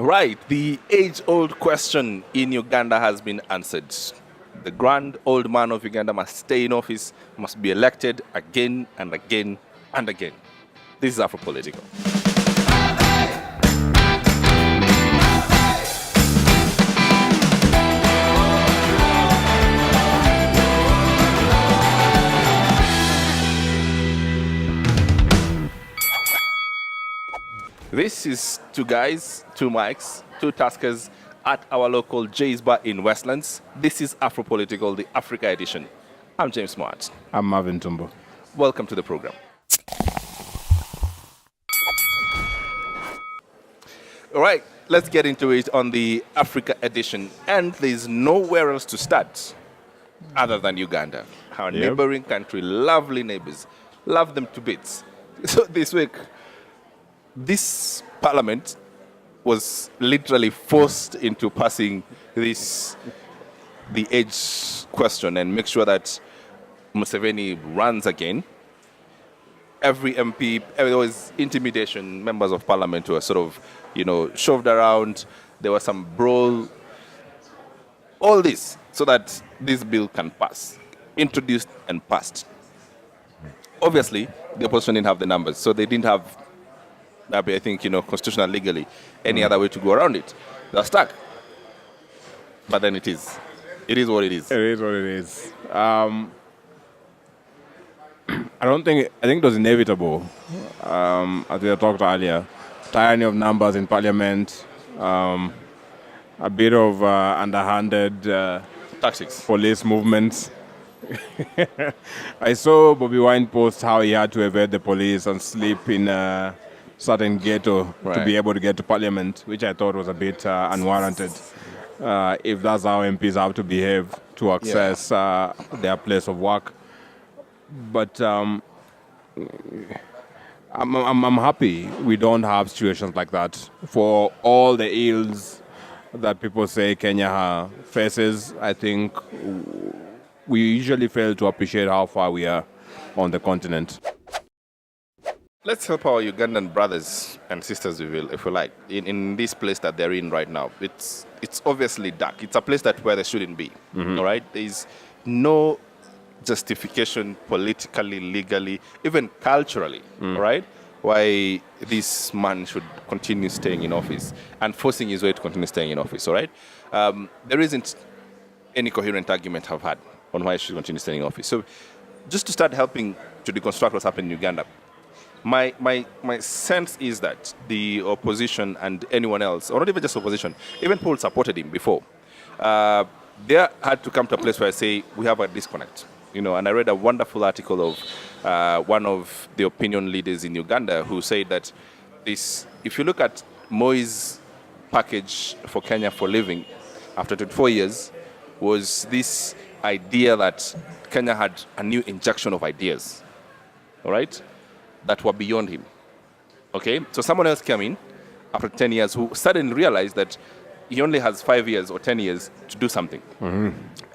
Right, the age-old question in Uganda has been answered. The grand old man of Uganda must stay in office, must be elected again and again and again. This is Afro Politico. This is two guys, two mics, two taskers at our local Jay's Bar in Westlands. This is Afro Political, the Africa edition. I'm James Smart. I'm Marvin Tumbo. Welcome to the program. All right, let's get into it on the Africa edition. And there's nowhere else to start other than Uganda. Our neighboring country, lovely neighbors, love them to bits. So this week, this parliament was literally forced into passing the age question and make sure that Museveni runs again. Every MP, there was intimidation. Members of parliament were sort of, shoved around. There was some brawl. All this so that this bill can pass. Introduced and passed. Obviously, the opposition didn't have the numbers, so they didn't have, I think, constitutional legally, any other way to go around it. They're stuck. But then it is what it is. It is what it is. I think it was inevitable, as we had talked earlier. Tyranny of numbers in parliament, a bit of underhanded tactics, police movements. I saw Bobby Wine post how he had to evade the police and sleep in a certain ghetto to be able to get to parliament, which I thought was a bit unwarranted. If that's how MPs have to behave to access their place of work. But I'm happy we don't have situations like that. For all the ills that people say Kenya faces, I think we usually fail to appreciate how far we are on the continent. Let's help our Ugandan brothers and sisters, if we like, in this place that they're in right now. It's obviously dark. It's a place where they shouldn't be. All right? There's no justification politically, legally, even culturally, right? Why this man should continue staying in office and forcing his way to continue staying in office, all right? There isn't any coherent argument I've had on why he should continue staying in office. So just to start helping to deconstruct what's happening in Uganda, my sense is that the opposition and anyone else, or not even just opposition, even people supported him before, they had to come to a place where I say we have a disconnect. And I read a wonderful article of one of the opinion leaders in Uganda who said that if you look at Moi's package for Kenya for living after 24 years, was this idea that Kenya had a new injection of ideas, all right, that were beyond him. Okay, so someone else came in after 10 years who suddenly realized that he only has 5 years or 10 years to do something.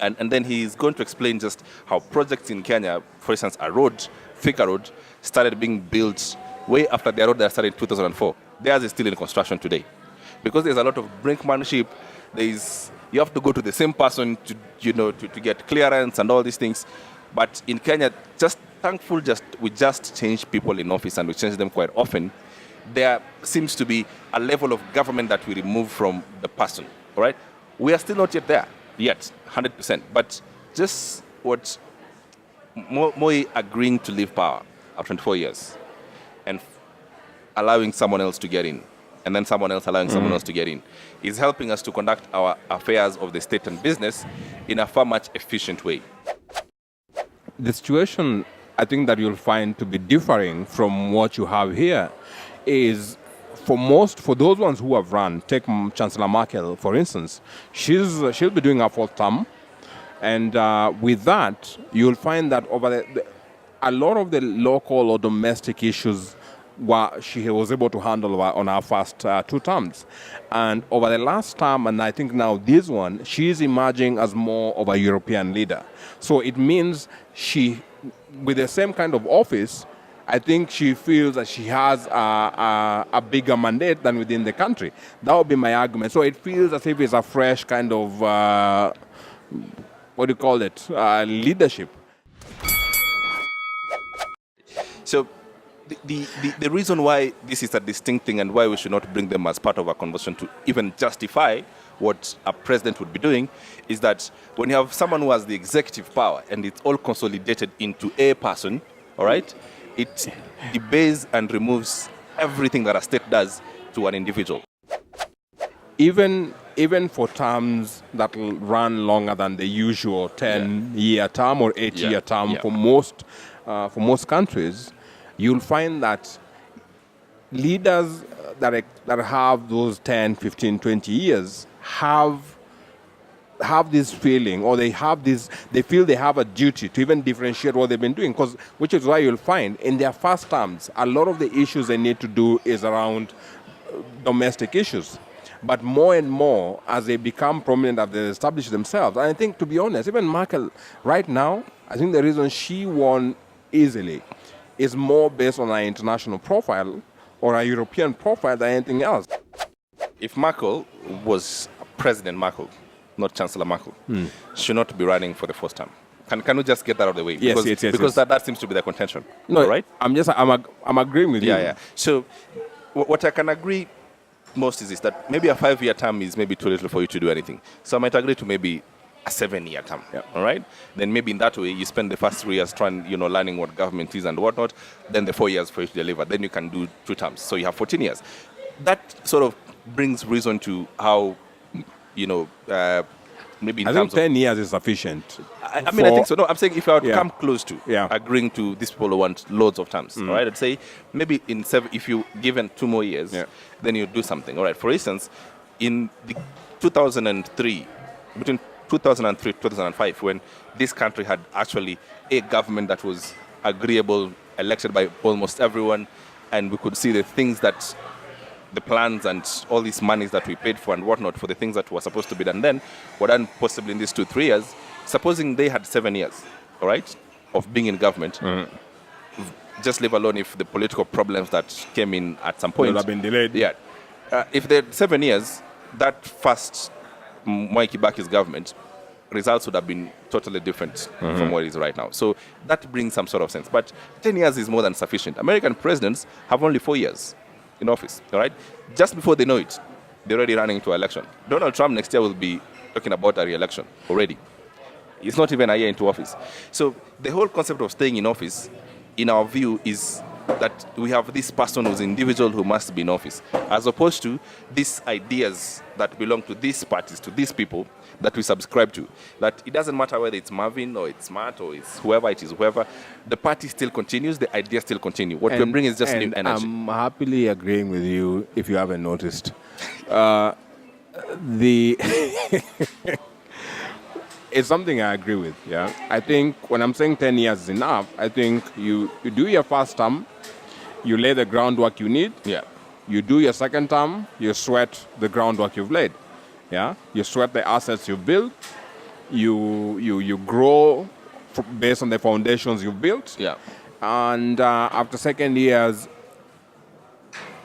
And then he's going to explain just how projects in Kenya, for instance, Thika Road, started being built way after the road that started in 2004. Theirs is still in construction today. Because there's a lot of brinkmanship, you have to go to the same person to get clearance and all these things. But in Kenya, we just change people in office and we change them quite often. There seems to be a level of government that we remove from the person, all right? We are still not yet there, 100%. But just what Moi agreeing to leave power after 24 years and allowing someone else to get in, and then someone else allowing someone else to get in, is helping us to conduct our affairs of the state and business in a far much efficient way. The situation, I think, that you'll find to be differing from what you have here is for those ones who have run, take Chancellor Merkel, for instance, she'll be doing her fourth term. And with that, you'll find that over a lot of the local or domestic issues she was able to handle on her first 2 terms. And over the last term, and I think now this one, she's emerging as more of a European leader. So it means with the same kind of office, I think she feels that she has a bigger mandate than within the country. That would be my argument. So it feels as if it's a fresh kind of, what do you call it, leadership. So the reason why this is a distinct thing and why we should not bring them as part of our conversation to even justify what a president would be doing is that when you have someone who has the executive power and it's all consolidated into a person, all right, it debases and removes everything that a state does to an individual. Even for terms that will run longer than the usual 10-year term or 8-year term for most countries, you'll find that leaders that have those 10, 15, 20 years have this feeling, or they feel they have a duty to even differentiate what they've been doing, which is why you'll find in their first terms, a lot of the issues they need to do is around domestic issues. But more and more, as they become prominent, as they establish themselves, and I think, to be honest, even Merkel right now, I think the reason she won easily is more based on her international profile or a European profile than anything else. If Merkel was President Merkel, not Chancellor Merkel, should not be running for the first time. Can we just get that out of the way? Yes, because that seems to be the contention. No, right? I'm agreeing with you. Yeah. So what I can agree most is that maybe a 5-year term is maybe too little for you to do anything. So I might agree to maybe a 7-year term. Yeah. All right. Then maybe in that way you spend the first 3 years trying, learning what government is and whatnot. Then the 4 years for you to deliver. Then you can do 2 terms. So you have 14 years. That sort of brings reason to how, maybe in I terms think 10 years is sufficient. I think so. No, I'm saying if I would come close to agreeing to these people who want loads of terms, all right, I'd say maybe if you given 2 more years, then you do something. All right. For instance, in the 2003, between 2003 to 2005, when this country had actually a government that was agreeable, elected by almost everyone, and we could see the things that the plans and all these monies that we paid for and whatnot for the things that were supposed to be done then were done possibly in these 2-3 years. Supposing they had 7 years, all right, of being in government, just leave alone if the political problems that came in at some point would have been delayed. Yeah, if they had 7 years, that first Mwai Kibaki's government results would have been totally different from what it is right now. So that brings some sort of sense. But 10 years is more than sufficient. American presidents have only 4 years in office, all right? Just before they know it, they're already running into election. Donald Trump next year will be talking about a re-election already. It's not even a year into office. So the whole concept of staying in office, in our view, is that we have this person who's individual who must be in office, as opposed to these ideas that belong to these parties, to these people that we subscribe to. That it doesn't matter whether it's Marvin or it's Smart or it's whoever it is, the party still continues, the ideas still continue. What we bring is just new energy. I'm happily agreeing with you if you haven't noticed. It's something I agree with, yeah. I think when I'm saying 10 years is enough, I think you do your first term, you lay the groundwork you need. Yeah. You do your second term, you sweat the groundwork you've laid. Yeah. You sweat the assets you've built. You grow based on the foundations you've built. Yeah. And after second years,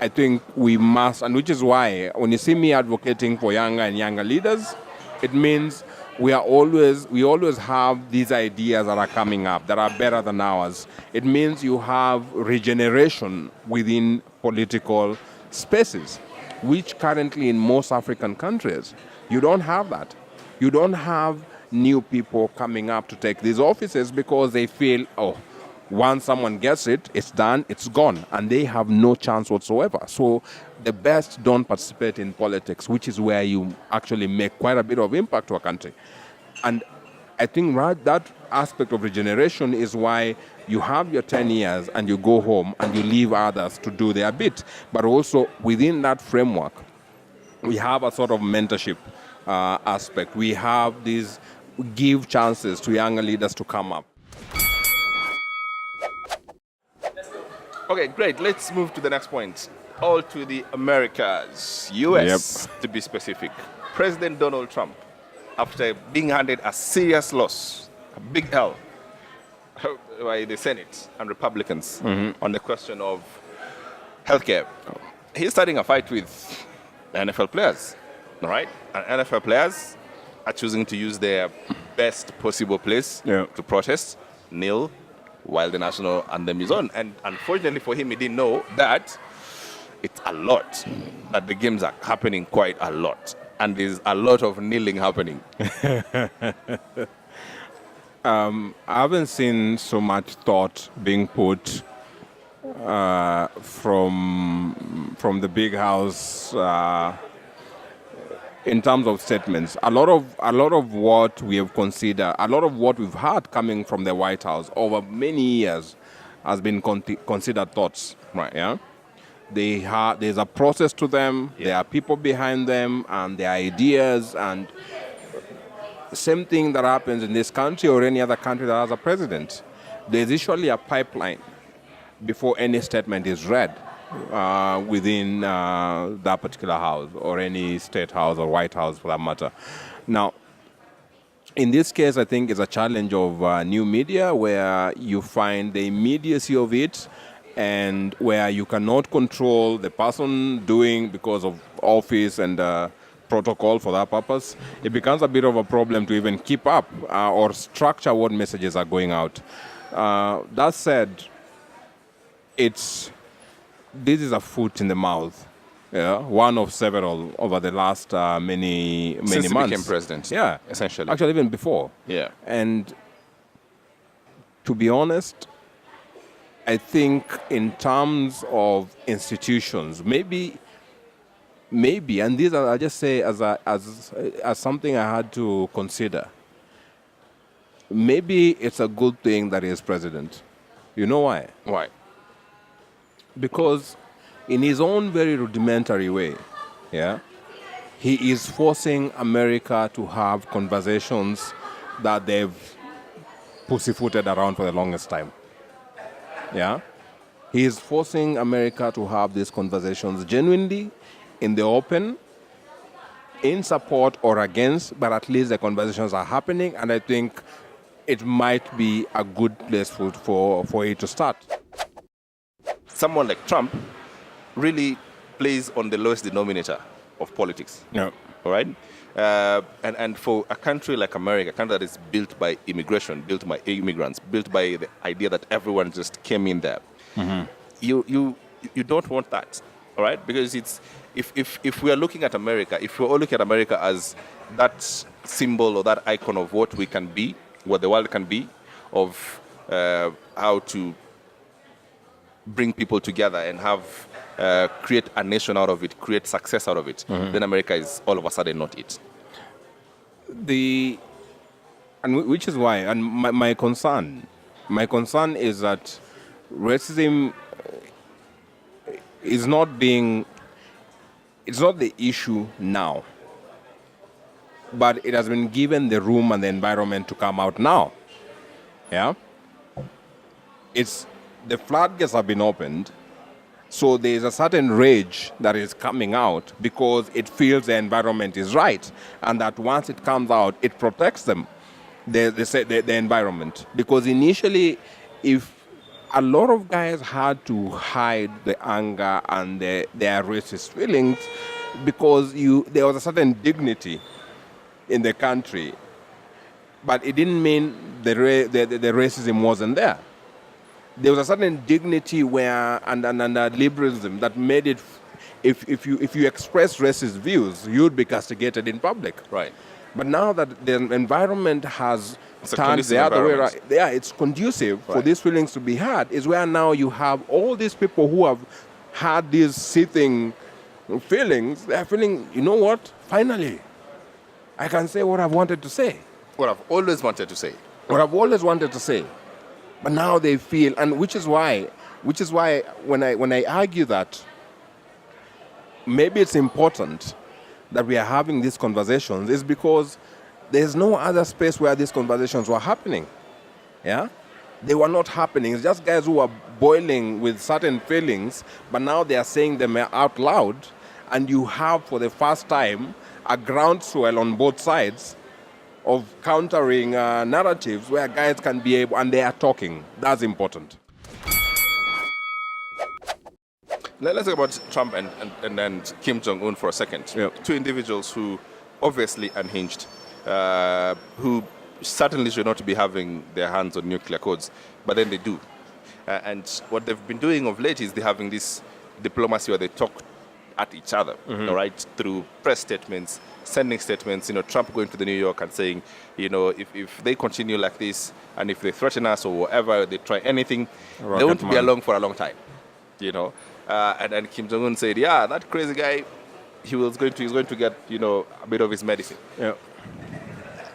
I think we must, and which is why when you see me advocating for younger and younger leaders, it means we always have these ideas that are coming up that are better than ours. It means you have regeneration within political spaces, which currently in most African countries, you don't have that. You don't have new people coming up to take these offices because they feel, once someone gets it, it's done, it's gone, and they have no chance whatsoever. So the best don't participate in politics, which is where you actually make quite a bit of impact to a country. And I think that aspect of regeneration is why you have your 10 years and you go home and you leave others to do their bit. But also within that framework, we have a sort of mentorship aspect. We have these give chances to younger leaders to come up. Okay, great. Let's move to the next point. All to the Americas, US to be specific. President Donald Trump, after being handed a serious loss, a big L, by the Senate and Republicans on the question of healthcare. He's starting a fight with NFL players, all right? And NFL players are choosing to use their best possible place to protest, kneel, while the national anthem is on. And unfortunately for him, he didn't know that it's a lot, that the games are happening quite a lot. And there's a lot of kneeling happening. I haven't seen so much thought being put from the big house in terms of statements. A lot of what we have considered, a lot of what we've heard coming from the White House over many years has been considered thoughts. Right. Yeah. There's a process to them. Yeah. There are people behind them, and their ideas, and same thing that happens in this country or any other country that has a president. There's usually a pipeline before any statement is read within that particular house or any state house or White House for that matter. Now, in this case, I think it's a challenge of new media where you find the immediacy of it and where you cannot control the person doing because of office and protocol for that purpose. It becomes a bit of a problem to even keep up or structure what messages are going out. That said, this is a foot in the mouth, one of several over the last many Since months. Since he became president, essentially. Actually, even before. Yeah. And to be honest, I think in terms of institutions, maybe, and these are, I just say as something I had to consider. Maybe it's a good thing that he is president. You know why? Why? Because in his own very rudimentary way, he is forcing America to have conversations that they've pussyfooted around for the longest time. Yeah? He is forcing America to have these conversations genuinely, in the open, in support or against, but at least the conversations are happening, and I think it might be a good place for it to start. Someone like Trump really plays on the lowest denominator of politics. Yeah. All right? And for a country like America, a country that is built by immigration, built by immigrants, built by the idea that everyone just came in there, you don't want that, all right? Because it's if we are looking at America, if we're all looking at America as that symbol or that icon of what we can be, what the world can be, of how to bring people together and have create a nation out of it, create success out of it, then America is all of a sudden not it. Which is why, and my concern is that racism is not it's not the issue now, but it has been given the room and the environment to come out now. Yeah? It's the floodgates have been opened, so there's a certain rage that is coming out because it feels the environment is right, and that once it comes out, it protects them, the environment. Because initially, if a lot of guys had to hide the anger and their racist feelings because there was a certain dignity in the country, but it didn't mean the racism wasn't there. There was a certain dignity where and liberalism that made it. If you express racist views, you'd be castigated in public. Right. But now that the environment has turned the other way around, it's conducive for these feelings to be heard. Is where now you have all these people who have had these seething feelings. They're feeling, you know what? Finally, I can say what I've wanted to say. What I've always wanted to say. What I've always wanted to say. But now they feel, and which is why when I argue that maybe it's important that we are having these conversations is because there's no other space where these conversations were happening. Yeah? They were not happening. It's just guys who were boiling with certain feelings, but now they are saying them out loud, and you have for the first time a groundswell on both sides of countering narratives where guys can be able, and they are talking. That's important. Let's talk about Trump and Kim Jong-un for a second. Yep. Two individuals who obviously unhinged, who certainly should not be having their hands on nuclear codes, but then they do. And what they've been doing of late is they're having this diplomacy where they talk at each other, all right, through press statements, sending statements, Trump going to the New York and saying, if they continue like this and if they threaten us or whatever, they try anything, they won't be along for a long time, and Kim Jong-un said, yeah, that crazy guy, he's going to get, a bit of his medicine. Yeah.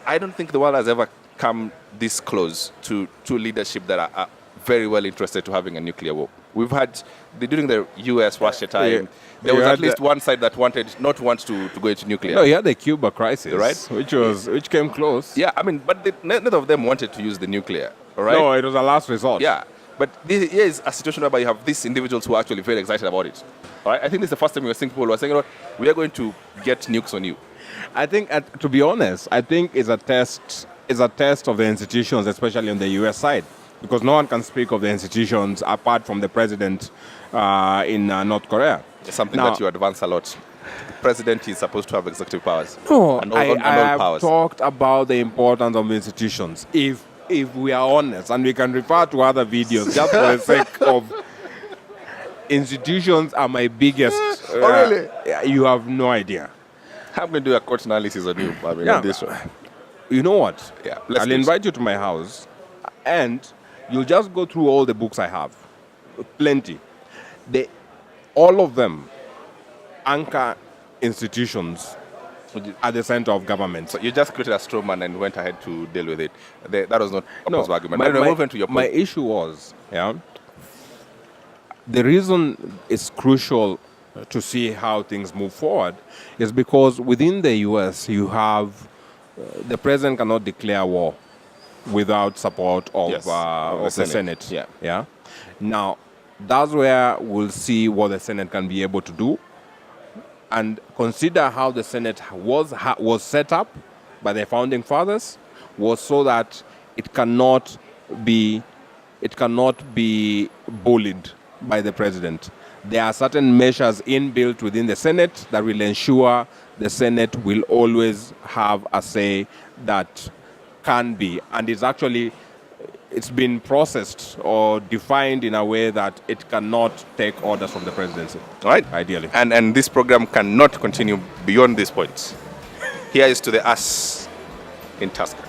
I don't think the world has ever come this close to two leadership that are very well interested to having a nuclear war. We've had, during the US-Russia time, there was at least one side that not want to go into nuclear. No, you had the Cuba crisis, right? Which came close. Yeah, I mean, but none of them wanted to use the nuclear, all right? No, it was a last resort. Yeah, but here is a situation whereby you have these individuals who are actually very excited about it. All right? I think this is the first time we were seeing people who are saying, we are going to get nukes on you. I think, to be honest, I think it's a test of the institutions, especially on the US side. Because no one can speak of the institutions apart from the president in North Korea. It's something that you advance a lot. The president is supposed to have executive powers. No, and I all have powers. talked about the importance of institutions. If we are honest, and we can refer to other videos just for the sake of institutions are my biggest. Really? You have no idea. I'm going to do a court analysis on you. On this one. You know what? Yeah, I'll invite you to my house, and you'll just go through all the books I have. Plenty. All of them anchor institutions at the center of government. So you just created a straw man and went ahead to deal with it. That was not a possible argument. My issue was, the reason it's crucial to see how things move forward is because within the U.S. you have the president cannot declare war without support of the Senate. Yeah. Now, that's where we'll see what the Senate can be able to do, and consider how the Senate was set up by the founding fathers was so that it cannot be bullied by the president. There are certain measures inbuilt within the Senate that will ensure the Senate will always have a say that can be, and it's been processed or defined in a way that it cannot take orders from the presidency. All right. Ideally. And this program cannot continue beyond this point. Here is to the us in Tusker.